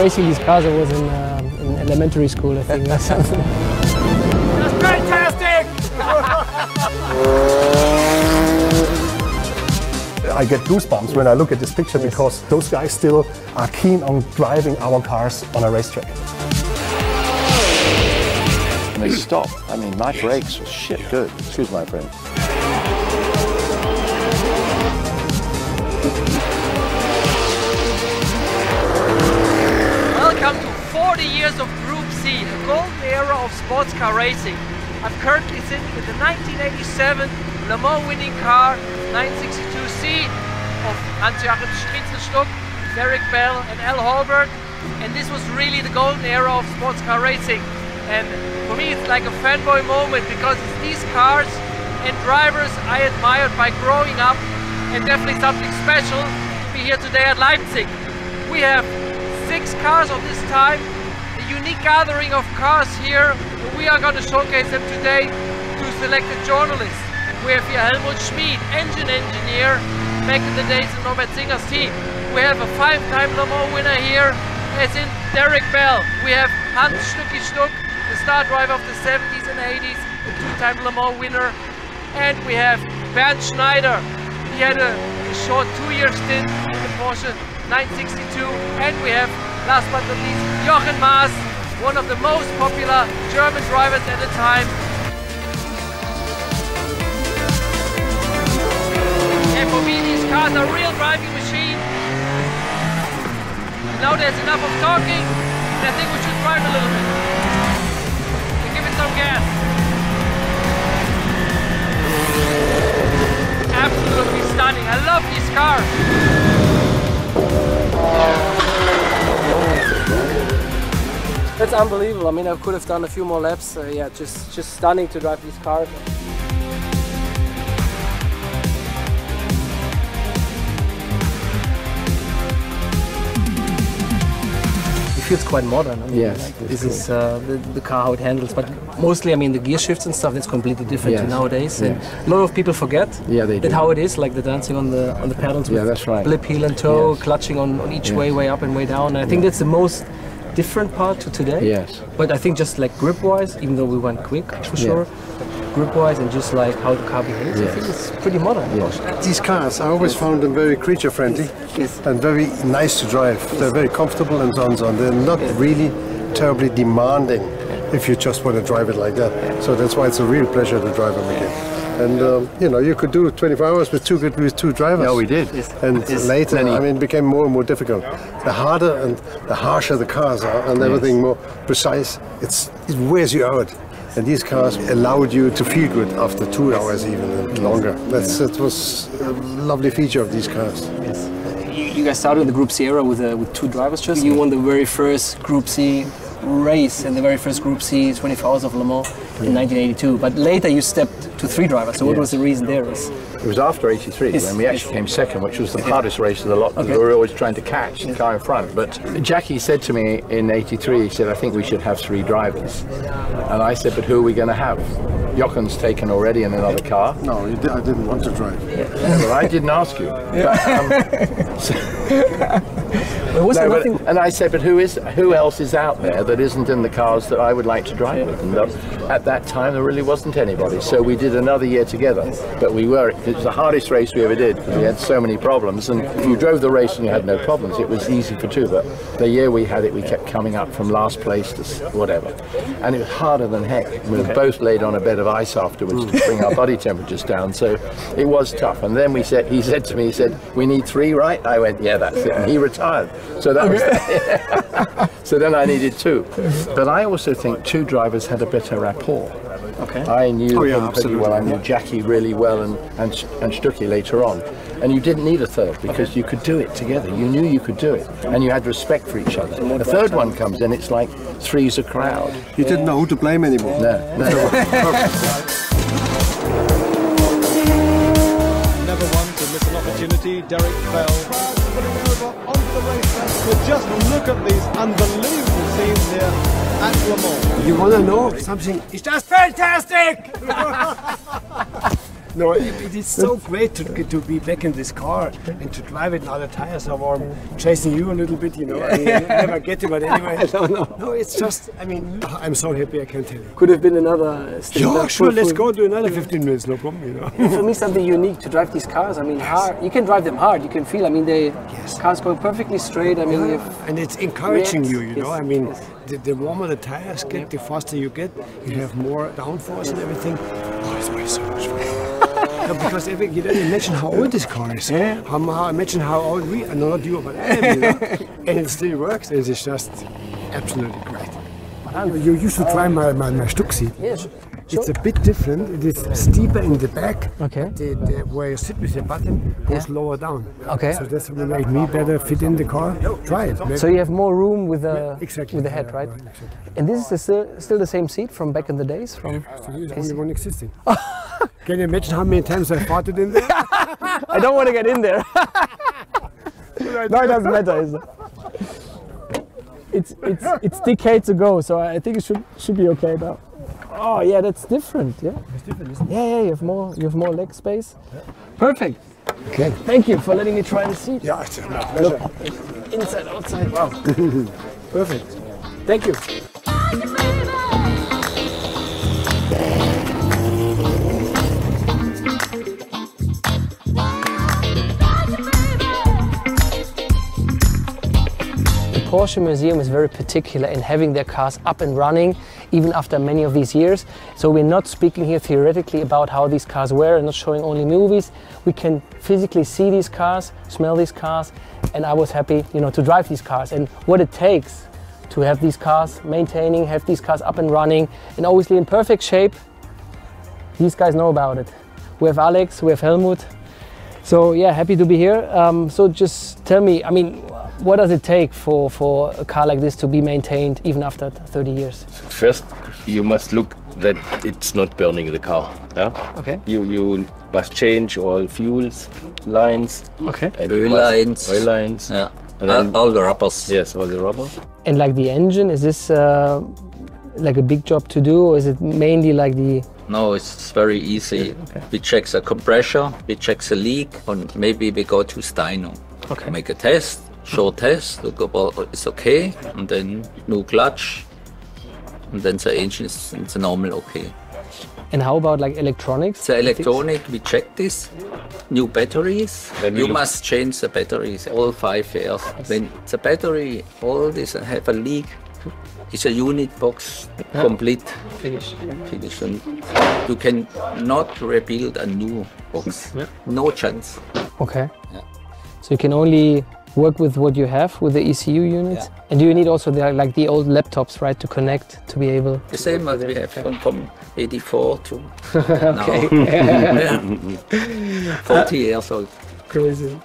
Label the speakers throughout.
Speaker 1: racing these cars, I was in elementary school, I think. That's something.
Speaker 2: That's fantastic!
Speaker 3: I get goosebumps when I look at this picture because those guys still are keen on driving our cars on a racetrack.
Speaker 4: And they stopped. I mean, my brakes were shit good. Excuse my French.
Speaker 2: Welcome to 40 years of Group C, a golden era of sports car racing. I'm currently sitting in the 1987 Le Mans winning car 962C of Hans-Joachim Stritzelstuck, Derek Bell and Al Holbert, and this was really the golden era of sports car racing. And for me it's like a fanboy moment because it's these cars and drivers I admired by growing up, and definitely something special to be here today at Leipzig. We have 6 cars of this time, a unique gathering of cars here. We are going to showcase them today to selected journalists. We have here Helmut Schmid, engine engineer, back in the days in Norbert Singer's team. We have a 5-time Le Mans winner here, as in Derek Bell. We have Hans Stucky Stuck, the star driver of the 70s and 80s, a 2-time Le Mans winner. And we have Bernd Schneider. He had a short 2-year stint in the Porsche 962. And we have, last but not least, Jochen Maas, one of the most popular German drivers at the time. And for me, these cars are real driving machines. Now there's enough of talking, and I think we should drive a little bit. So give it some gas. Absolutely stunning. I love these cars.
Speaker 1: That's unbelievable. I mean, I could have done a few more laps. Yeah, just stunning to drive these cars. It feels quite modern. I mean,
Speaker 4: yes,
Speaker 1: like, this is the car, how it handles. But mostly, I mean, the gear shifts and stuff, that's completely different to nowadays. And a lot of people forget that how it is, like the dancing on the pedals with
Speaker 4: that's right.
Speaker 1: blip, heel and toe, clutching on each way up and way down. And I think that's the most different part to today.
Speaker 4: Yes.
Speaker 1: But I think just like grip-wise, even though we went quick for sure, grip-wise and just like how the car behaves, I think it's pretty modern.
Speaker 3: These cars, I always found them very creature-friendly and very nice to drive. They're very comfortable and so on. They're not really terribly demanding if you just want to drive it like that. So that's why it's a real pleasure to drive them again. And you know, you could do 24 hours with two drivers.
Speaker 4: Yeah, we did.
Speaker 3: And later, I mean, it became more and more difficult. The harder and the harsher the cars are, and everything more precise, it wears you out. And these cars allowed you to feel good after 2 hours even and longer. That was a lovely feature of these cars.
Speaker 1: Yes. You guys started in the Group C era with 2 drivers just. You won the very first Group C race and the very first Group C 24 Hours of Le Mans in 1982. But later you stepped to 3 drivers. So what was the reason there?
Speaker 4: It was after 83 when we actually came second, which was the hardest race of the lot because we were always trying to catch the car in front. But Jacky said to me in 83, he said, I think we should have 3 drivers. And I said, but who are we going to have? Jochen's taken already in another car.
Speaker 3: No, I didn't want to drive.
Speaker 4: Well, I didn't ask you. And I said, but who else is out there that isn't in the cars that I would like to drive with? And at that time, there really wasn't anybody. So we did another year together. But it was the hardest race we ever did because we had so many problems. And if you drove the race and you had no problems, it was easy for 2. But the year we had it, we kept coming up from last place to whatever. And it was harder than heck. We were both laid on a bed of ice afterwards to bring our body temperatures down. So it was tough. And then he said to me, we need 3, right? I went, yeah, that's it. And he retired. So that was that. So then I needed 2. But I also think 2 drivers had a better rapport.
Speaker 1: Okay.
Speaker 4: I knew him pretty well. I knew Jacky really well and Stucky later on. And you didn't need a 3rd because you could do it together. You knew you could do it. And you had respect for each other. The 3rd one comes in, it's like 3's a crowd.
Speaker 3: You didn't know who to blame anymore.
Speaker 4: No.
Speaker 5: Never one to miss an opportunity. Derek Bell putting over onto the racetrack. But just look at these unbelievable scenes here at Le Mans.
Speaker 3: You want to know something? It's just fantastic!
Speaker 6: No, it is so great to be back in this car and to drive it now. The tires are warm, chasing you a little bit, you know. I mean, you never get it, but anyway. No, it's just, I mean, I'm so happy I can tell you.
Speaker 1: Could have been another stint.
Speaker 6: Yeah, sure, let's go do another 15 minutes, no problem, you know.
Speaker 1: For me, something unique to drive these cars. I mean, hard. You can drive them hard. You can feel. I mean, the cars go perfectly straight. I mean,
Speaker 6: and it's encouraging you know. I mean, the warmer the tires get, the faster you get. You have more downforce and everything. Oh, it's way so much fun. No, because you don't imagine how old this car is. Imagine how old we are, not you, but I am, you know? And it still works, and it's just absolutely great. You should try my Stuck seat.
Speaker 1: Yes.
Speaker 6: It's a bit different. It is steeper in the back.
Speaker 1: Okay.
Speaker 6: Where you sit with your button goes lower down.
Speaker 1: Okay.
Speaker 6: So that's will make me better fit in the car. Try it. Maybe.
Speaker 1: So you have more room with the
Speaker 6: exactly.
Speaker 1: with the head, right?
Speaker 6: Exactly.
Speaker 1: And this is still the same seat from back in the days. From
Speaker 6: There's only one existing. Can you imagine how many times I farted in there?
Speaker 1: I don't want to get in there. No, it doesn't matter. Is it? It's decades ago, so I think it should be okay now. Oh yeah, that's different. Yeah.
Speaker 6: It's different, isn't it?
Speaker 1: Yeah. You have more leg space. Yeah. Perfect.
Speaker 6: Okay.
Speaker 1: Thank you for letting me try the seat.
Speaker 6: Yeah, it's my pleasure.
Speaker 1: Look, inside, outside. Wow.
Speaker 6: Perfect.
Speaker 1: Thank you. The Porsche Museum is very particular in having their cars up and running even after many of these years. So we're not speaking here theoretically about how these cars were and not showing only movies. We can physically see these cars, smell these cars, and I was happy, you know, to drive these cars and what it takes to have these cars maintaining, have these cars up and running and obviously in perfect shape. These guys know about it. We have Alex, we have Helmut. So yeah, happy to be here. So just tell me, I mean, what does it take for a car like this to be maintained even after 30 years?
Speaker 7: First, you must look that it's not burning the car. Yeah?
Speaker 1: Okay.
Speaker 7: You must change all fuels lines.
Speaker 1: Okay.
Speaker 7: Oil lines. Oil lines.
Speaker 8: Yeah.
Speaker 7: And then,
Speaker 8: all the rubbers.
Speaker 7: Yes, all the rubber.
Speaker 1: And like the engine, is this like a big job to do, or is it mainly like the?
Speaker 8: No, it's very easy. Okay. We check the compressor, we check the leak, and maybe we go to Steino.
Speaker 1: Okay.
Speaker 8: Make a test. Short test, look about it's okay, and then new clutch, and then the engine is the normal okay.
Speaker 1: And how about like electronics?
Speaker 8: The electronic, we check this. New batteries, you must change the batteries all 5 years. When the battery, all this have a leak, it's a unit box complete.
Speaker 1: Finished.
Speaker 8: And you can not rebuild a new box.
Speaker 1: Yeah.
Speaker 8: No chance.
Speaker 1: Okay.
Speaker 8: Yeah.
Speaker 1: So you can only work with what you have with the ECU units. Yeah. And do you need also the old laptops, right, to connect, to be able?
Speaker 8: The same as we have from 84 to
Speaker 1: okay.
Speaker 8: now. 40 years old.
Speaker 1: Crazy.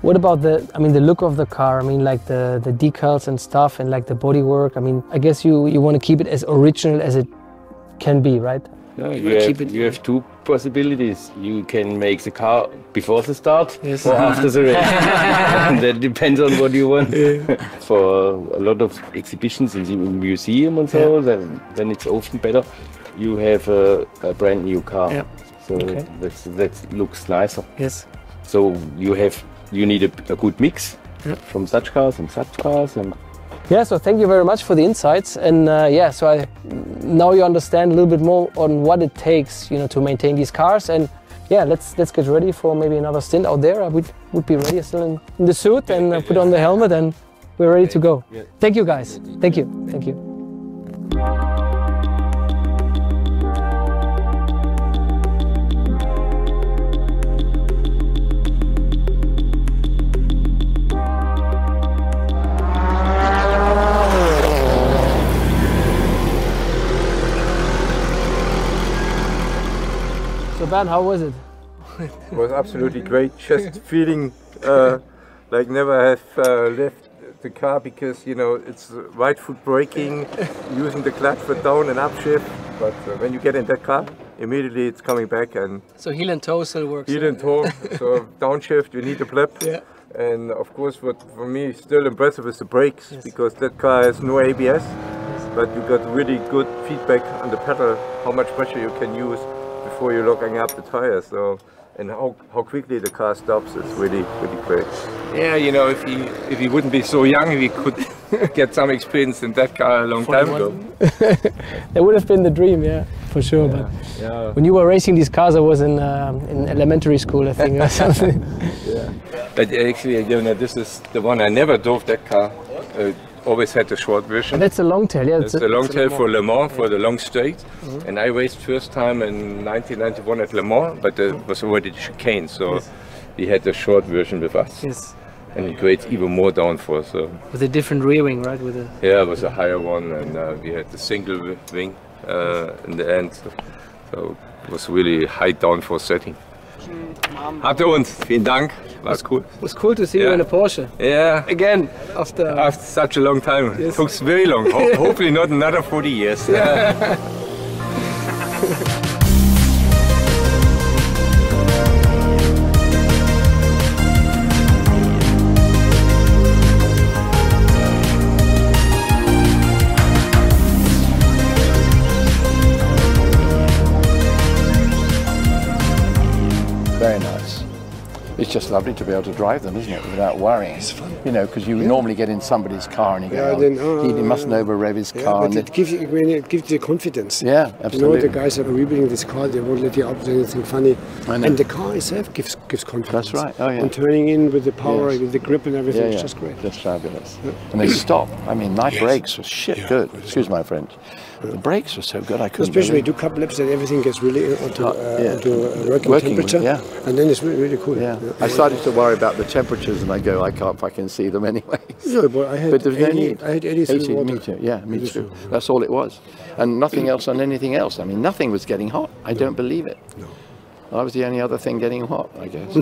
Speaker 1: What about the look of the car? I mean, like the decals and stuff and like the bodywork. I mean, I guess you want to keep it as original as it can be, right?
Speaker 7: No, you have two possibilities. You can make the car before the start or after the race. And that depends on what you want. For a lot of exhibitions in the museum and so, then it's often better. You have a brand new car. Yeah. So that looks nicer.
Speaker 1: Yes.
Speaker 7: So you need a good mix from such cars and such cars.
Speaker 1: Yeah, so thank you very much for the insights, and so now you understand a little bit more on what it takes, you know, to maintain these cars, and yeah, let's get ready for maybe another stint out there. I would be ready still in the suit and put on the helmet, and we're ready to go. Yeah. Thank you, guys. Thank you. Thank you. Ben, how was it?
Speaker 9: It was absolutely great. Just feeling like never have left the car, because you know it's right foot braking, using the clutch for down and upshift. But when you get in that car, immediately it's coming back. And
Speaker 1: so heel and toe still works.
Speaker 9: Heel and toe. So downshift, you need a blip. Yeah. And of course, what for me is still impressive is the brakes, because that car has no ABS, but you got really good feedback on the pedal, how much pressure you can use. before you're locking up the tires. So, and how quickly the car stops, it's really great. Yeah, you know, if he wouldn't be so young, he could get some experience in that car a long time ago.
Speaker 1: That would have been the dream, yeah, for sure.
Speaker 9: Yeah,
Speaker 1: but when you were racing these cars, I was in elementary school, I think, or something.
Speaker 9: Yeah. But actually, you know, this is the one I never drove that car. Always had the short version.
Speaker 1: And that's a long tail, yeah.
Speaker 9: That's a long tail for Le Mans, for the long straight. And I raced first time in 1991 at Le Mans, but it was already chicane, so we had the short version with us.
Speaker 1: Yes.
Speaker 9: And it creates even more downforce. So.
Speaker 1: With a different rear wing, right?
Speaker 9: Yeah, it was a higher one, and we had the single wing in the end. So it was really high downforce setting. Habt ihr uns? Vielen Dank. War cool.
Speaker 1: It was cool to see you in a Porsche.
Speaker 9: Yeah.
Speaker 1: Again, after
Speaker 9: such a long time. Yes. It took very long. Hopefully not another 40 years.
Speaker 4: Very nice. It's just lovely to be able to drive them, isn't it, without worrying. It's fun. You know, because you normally get in somebody's car and you go, he mustn't over-rev his car.
Speaker 6: But it gives you confidence.
Speaker 4: Yeah, absolutely.
Speaker 6: You know, the guys that are rebuilding this car, they won't let you up to anything funny. And the car itself gives confidence.
Speaker 4: That's right, oh yeah.
Speaker 6: And turning in with the power, with the grip and everything, it's just great.
Speaker 4: Just fabulous. And they stop. I mean, my brakes were shit good. Excuse my French. The brakes were so good, I couldn't.
Speaker 6: Especially do couple laps and everything gets really onto working temperature.
Speaker 4: Yeah.
Speaker 6: And then it's really cool.
Speaker 4: Yeah. I started to worry about the temperatures and I go, I can't fucking see them anyway.
Speaker 6: No, but I had 80 water.
Speaker 4: Me too. Yeah, me too. That's all it was. And nothing else on anything else. I mean, nothing was getting hot. I don't believe it.
Speaker 6: No.
Speaker 4: I was the only other thing getting hot, I guess.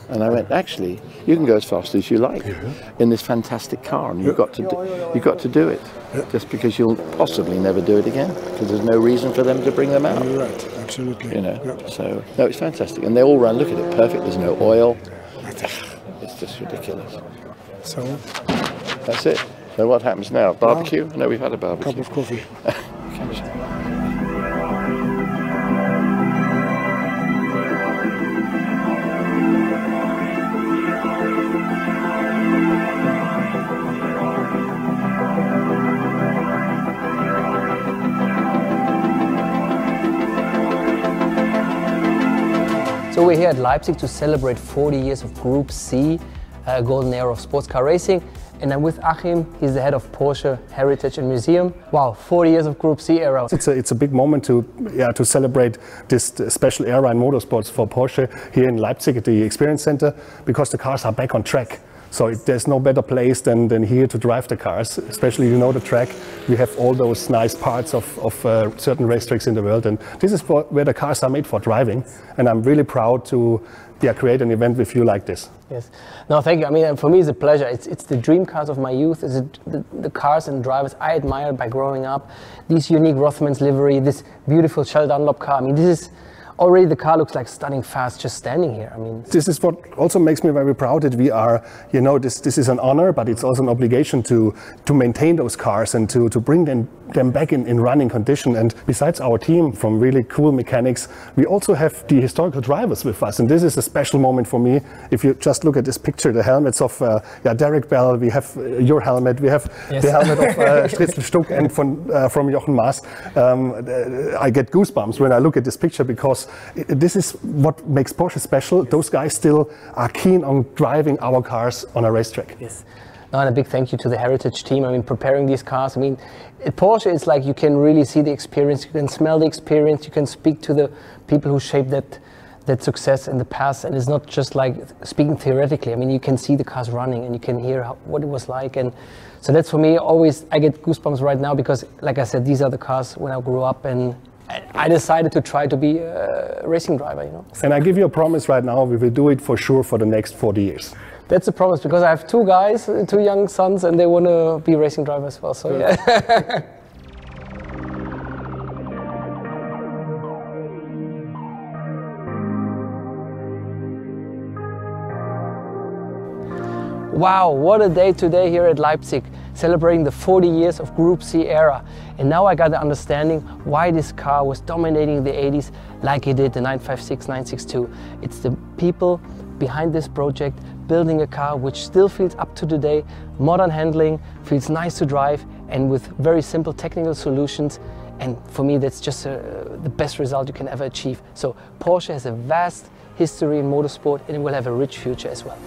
Speaker 4: And I went, actually, you can go as fast as you like in this fantastic car, and you've got to do it, just because you'll possibly never do it again, because there's no reason for them to bring them out.
Speaker 6: You're right, absolutely.
Speaker 4: You know, so no, it's fantastic, and they all run. Look at it, perfect. There's no oil. It's just ridiculous.
Speaker 6: So
Speaker 4: that's it. So what happens now? Barbecue? No, we've had a barbecue.
Speaker 6: Cup of coffee.
Speaker 1: So we're here at Leipzig to celebrate 40 years of Group C, a golden era of sports car racing. And I'm with Achim, he's the head of Porsche Heritage and Museum. Wow, 40 years of Group C era.
Speaker 10: It's a big moment to celebrate this special era in motorsports for Porsche here in Leipzig at the Experience Center, because the cars are back on track. So there's no better place than here to drive the cars, especially, you know, the track. We have all those nice parts of certain racetracks in the world, and this is where the cars are made for driving. And I'm really proud to create an event with you like this.
Speaker 1: Yes. No, thank you. I mean, for me, it's a pleasure. It's the dream cars of my youth. It's the cars and drivers I admired by growing up. These unique Rothmans livery, this beautiful Shell Dunlop car. I mean, this is already, the car looks like stunning fast just standing here. I mean,
Speaker 10: this is what also makes me very proud that we are, you know, this is an honor, but it's also an obligation to maintain those cars and to bring them back in running condition. And besides our team from really cool mechanics, we also have the historical drivers with us, and this is a special moment for me. If you just look at this picture, the helmets of Derek Bell, we have your helmet, we have the helmet of Stritzel Stuck and from Jochen Maas. I get goosebumps when I look at this picture, because this is what makes Porsche special. Those guys still are keen on driving our cars on a racetrack.
Speaker 1: Yes. No, and a big thank you to the Heritage team. I mean, preparing these cars. I mean, at Porsche, it's like you can really see the experience, you can smell the experience, you can speak to the people who shaped that success in the past. And it's not just like speaking theoretically. I mean, you can see the cars running and you can hear what it was like. And so that's, for me, always, I get goosebumps right now, because, like I said, these are the cars when I grew up, and I decided to try to be a racing driver, you know.
Speaker 10: And I give you a promise right now, we will do it for sure for the next 40 years.
Speaker 1: That's a promise, because I have two guys, two young sons, and they want to be racing drivers as well, so yeah. Wow, what a day today here at Leipzig. celebrating the 40 years of Group C era. And now I got the understanding why this car was dominating the 80s like it did the 956, 962. It's the people behind this project building a car which still feels up to today, modern handling, feels nice to drive, and with very simple technical solutions. And for me, that's just the best result you can ever achieve. So Porsche has a vast history in motorsport and it will have a rich future as well.